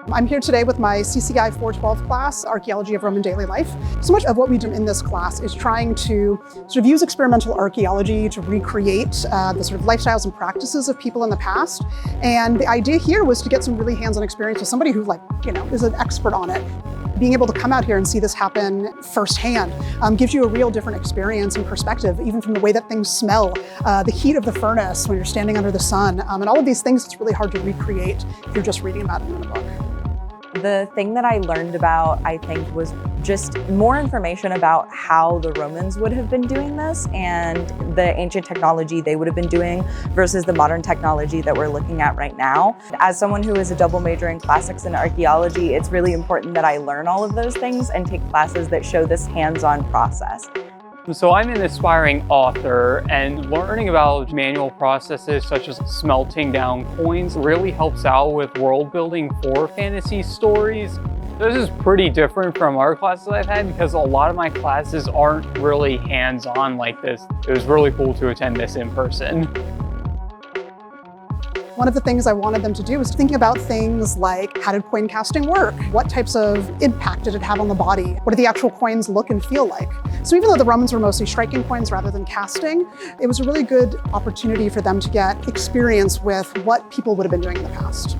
I'm here today with my CCI 412 class, Archaeology of Roman Daily Life. So much of what we do in this class is trying to sort of use experimental archaeology to recreate the sort of lifestyles and practices of people in the past. And the idea here was to get some really hands-on experience with somebody who is an expert on it. Being able to come out here and see this happen firsthand gives you a real different experience and perspective, even from the way that things smell, the heat of the furnace when you're standing under the sun, and all of these things it's really hard to recreate if you're just reading about it in a book. The thing that I learned about, I think, was just more information about how the Romans would have been doing this and the ancient technology they would have been doing versus the modern technology that we're looking at right now. As someone who is a double major in classics and archaeology, it's really important that I learn all of those things and take classes that show this hands-on process. So I'm an aspiring author, and learning about manual processes such as smelting down coins really helps out with world building for fantasy stories. This is pretty different from our classes I've had because a lot of my classes aren't really hands-on like this. It was really cool to attend this in person. One of the things I wanted them to do was thinking about things like, how did coin casting work? What types of impact did it have on the body? What did the actual coins look and feel like? So even though the Romans were mostly striking coins rather than casting, it was a really good opportunity for them to get experience with what people would have been doing in the past.